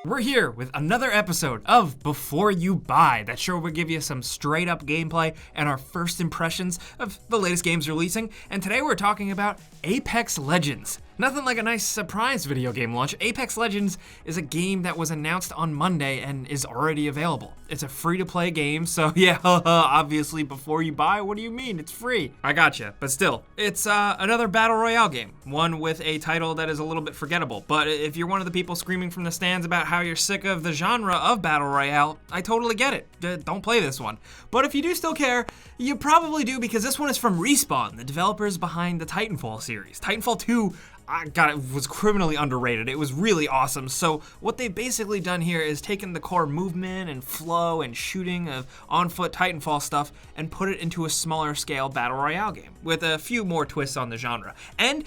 We're here with another episode of Before You Buy. That sure will give you some straight up gameplay and our first impressions of the latest games releasing. And today we're talking about Apex Legends. Nothing like a nice surprise video game launch. Apex Legends is a game that was announced on Monday and is already available. It's a free-to-play game, so yeah, obviously before you buy, what do you mean? It's free. I gotcha, but still, it's another battle royale game. One with a title that is a little bit forgettable, but if you're one of the people screaming from the stands about how you're sick of the genre of battle royale, I totally get it. Don't play this one. But if you do still care, you probably do because this one is from Respawn, the developers behind the Titanfall series. Titanfall 2, it was criminally underrated. It was really awesome. So what they've basically done here is taken the core movement and flow and shooting of on-foot Titanfall stuff and put it into a smaller scale battle royale game with a few more twists on the genre. And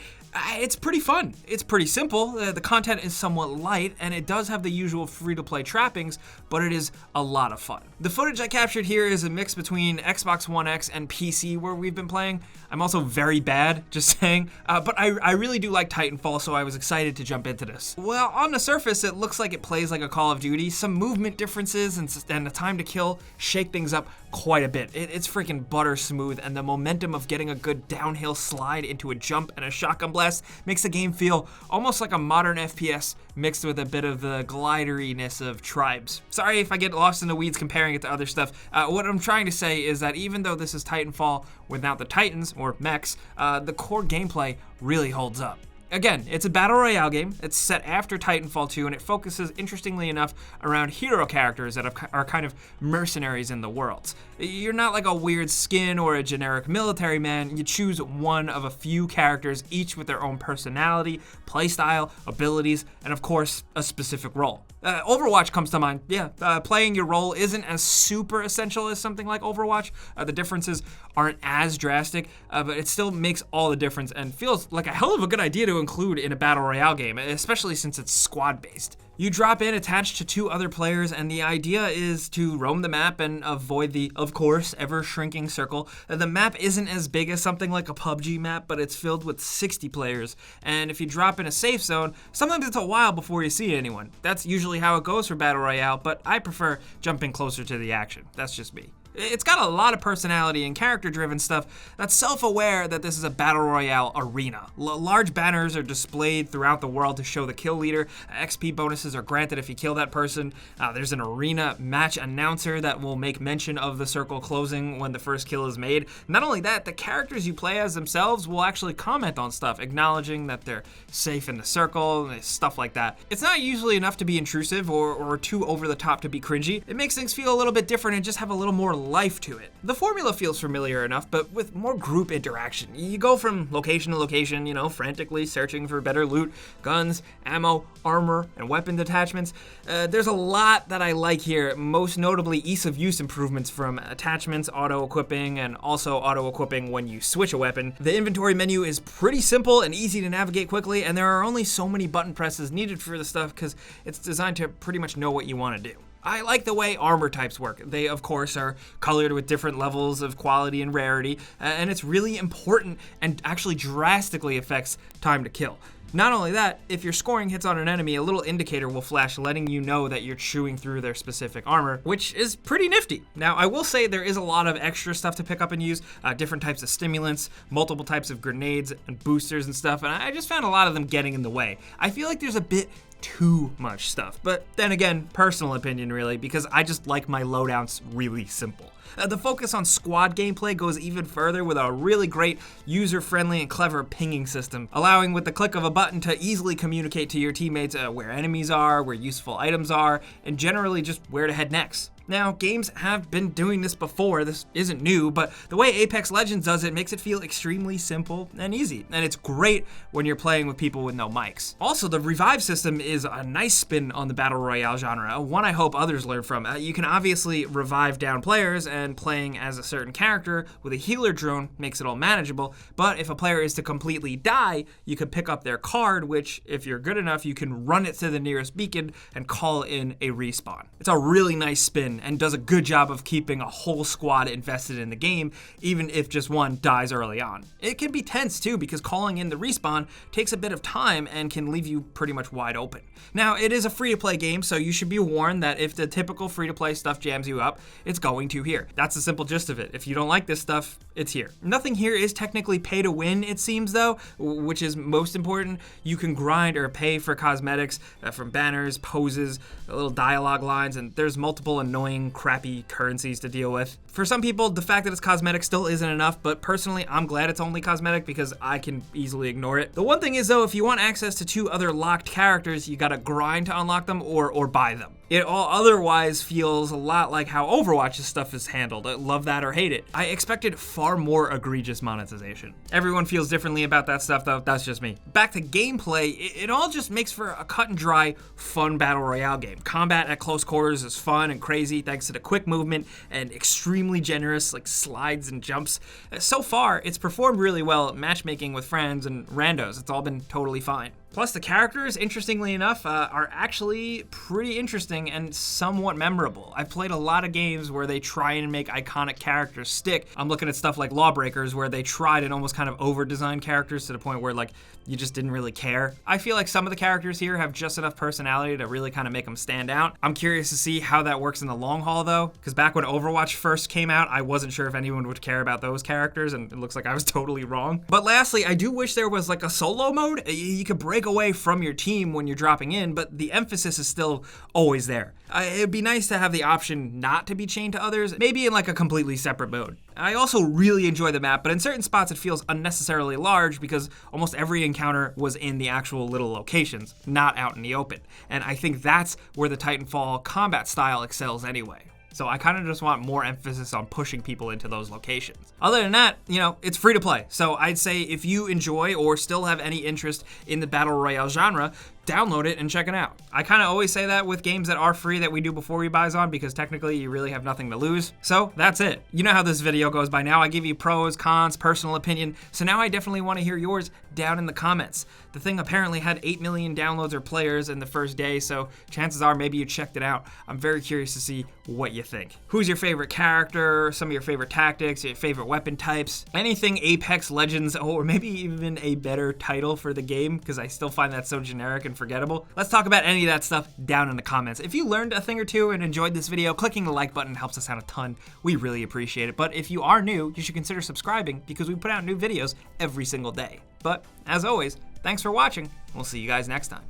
it's pretty fun. It's pretty simple. The content is somewhat light, and it does have the usual free-to-play trappings, but it is a lot of fun. The footage I captured here is a mix between Xbox One X and PC where we've been playing. I'm also very bad, just saying, but I really do like Titanfall, so I was excited to jump into this. Well, on the surface, it looks like it plays like a Call of Duty. Some movement differences and the time to kill shake things up quite a bit. It's freaking butter smooth, and the momentum of getting a good downhill slide into a jump and a shotgun blast makes the game feel almost like a modern FPS mixed with a bit of the glideriness of Tribes. Sorry if I get lost in the weeds comparing it to other stuff. What I'm trying to say is that even though this is Titanfall without the Titans, or mechs, the core gameplay really holds up. Again, it's a battle royale game. It's set after Titanfall 2, and it focuses, interestingly enough, around hero characters that are kind of mercenaries in the world. You're not like a weird skin or a generic military man. You choose one of a few characters, each with their own personality, playstyle, abilities, and of course, a specific role. Overwatch comes to mind. Yeah, playing your role isn't as super essential as something like Overwatch. The differences aren't as drastic, but it still makes all the difference and feels like a hell of a good idea to include in a battle royale game, especially since it's squad-based. You drop in attached to two other players, and the idea is to roam the map and avoid the, of course, ever-shrinking circle. The map isn't as big as something like a PUBG map, but it's filled with 60 players, and if you drop in a safe zone, sometimes it's a while before you see anyone. That's usually how it goes for battle royale, but I prefer jumping closer to the action. That's just me. It's got a lot of personality and character-driven stuff that's self-aware that this is a battle royale arena. Large banners are displayed throughout the world to show the kill leader. XP bonuses are granted if you kill that person. There's an arena match announcer that will make mention of the circle closing when the first kill is made. Not only that, the characters you play as themselves will actually comment on stuff, acknowledging that they're safe in the circle, and stuff like that. It's not usually enough to be intrusive or too over the top to be cringy. It makes things feel a little bit different and just have a little more life to it. The formula feels familiar enough, but with more group interaction. You go from location to location, frantically searching for better loot, guns, ammo, armor, and weapon detachments. There's a lot that I like here, most notably ease of use improvements from attachments, auto-equipping, and also auto-equipping when you switch a weapon. The inventory menu is pretty simple and easy to navigate quickly, and there are only so many button presses needed for the stuff because it's designed to pretty much know what you want to do. I like the way armor types work. They, of course, are colored with different levels of quality and rarity, and it's really important and actually drastically affects time to kill. Not only that, if you're scoring hits on an enemy, a little indicator will flash letting you know that you're chewing through their specific armor, which is pretty nifty. Now, I will say there is a lot of extra stuff to pick up and use, different types of stimulants, multiple types of grenades and boosters and stuff, and I just found a lot of them getting in the way. I feel like there's a bit too much stuff, but then again, personal opinion really, because I just like my loadouts really simple. The focus on squad gameplay goes even further with a really great, user-friendly and clever pinging system, allowing with the click of a button to easily communicate to your teammates where enemies are, where useful items are, and generally just where to head next. Now, games have been doing this before, this isn't new, but the way Apex Legends does it makes it feel extremely simple and easy, and it's great when you're playing with people with no mics. Also, the revive system is a nice spin on the Battle Royale genre, one I hope others learn from. You can obviously revive down players, and playing as a certain character with a healer drone makes it all manageable, but if a player is to completely die, you can pick up their card, which, if you're good enough, you can run it to the nearest beacon and call in a respawn. It's a really nice spin and does a good job of keeping a whole squad invested in the game, even if just one dies early on. It can be tense too, because calling in the respawn takes a bit of time and can leave you pretty much wide open. Now, it is a free-to-play game, so you should be warned that if the typical free-to-play stuff jams you up, it's going to here. That's the simple gist of it. If you don't like this stuff, it's here. Nothing here is technically pay to win, it seems though, which is most important. You can grind or pay for cosmetics from banners, poses, little dialogue lines, and there's multiple annoying, crappy currencies to deal with. For some people, the fact that it's cosmetic still isn't enough, but personally, I'm glad it's only cosmetic because I can easily ignore it. The one thing is though, if you want access to 2 other locked characters, you gotta grind to unlock them or buy them. It all otherwise feels a lot like how Overwatch's stuff is handled. I love that or hate it. I expected far more egregious monetization. Everyone feels differently about that stuff though, that's just me. Back to gameplay, it all just makes for a cut and dry, fun battle royale game. Combat at close quarters is fun and crazy thanks to the quick movement and extremely generous like slides and jumps. So far, it's performed really well at matchmaking with friends and randos. It's all been totally fine. Plus, the characters, interestingly enough, are actually pretty interesting and somewhat memorable. I've played a lot of games where they try and make iconic characters stick. I'm looking at stuff like Lawbreakers, where they tried and almost kind of over-designed characters to the point where, like, you just didn't really care. I feel like some of the characters here have just enough personality to really kind of make them stand out. I'm curious to see how that works in the long haul, though, because back when Overwatch first came out, I wasn't sure if anyone would care about those characters, and it looks like I was totally wrong. But lastly, I do wish there was, like, a solo mode. You could break away from your team when you're dropping in, but the emphasis is still always there. It'd be nice to have the option not to be chained to others, maybe in like a completely separate mode. I also really enjoy the map, but in certain spots it feels unnecessarily large because almost every encounter was in the actual little locations, not out in the open. And I think that's where the Titanfall combat style excels anyway. So I kind of just want more emphasis on pushing people into those locations. Other than that, you know, it's free to play. So I'd say if you enjoy or still have any interest in the Battle Royale genre, download it and check it out. I kind of always say that with games that are free that we do before we buys on because technically you really have nothing to lose. So that's it. You know how this video goes by now. I give you pros, cons, personal opinion. So now I definitely want to hear yours down in the comments. The thing apparently had 8 million downloads or players in the first day, so chances are maybe you checked it out. I'm very curious to see what you think. Who's your favorite character, some of your favorite tactics, your favorite weapon types, anything Apex Legends, or maybe even a better title for the game because I still find that so generic and forgettable. Let's talk about any of that stuff down in the comments. If you learned a thing or two and enjoyed this video, clicking the like button helps us out a ton. We really appreciate it. But if you are new, you should consider subscribing because we put out new videos every single day. But as always, thanks for watching. We'll see you guys next time.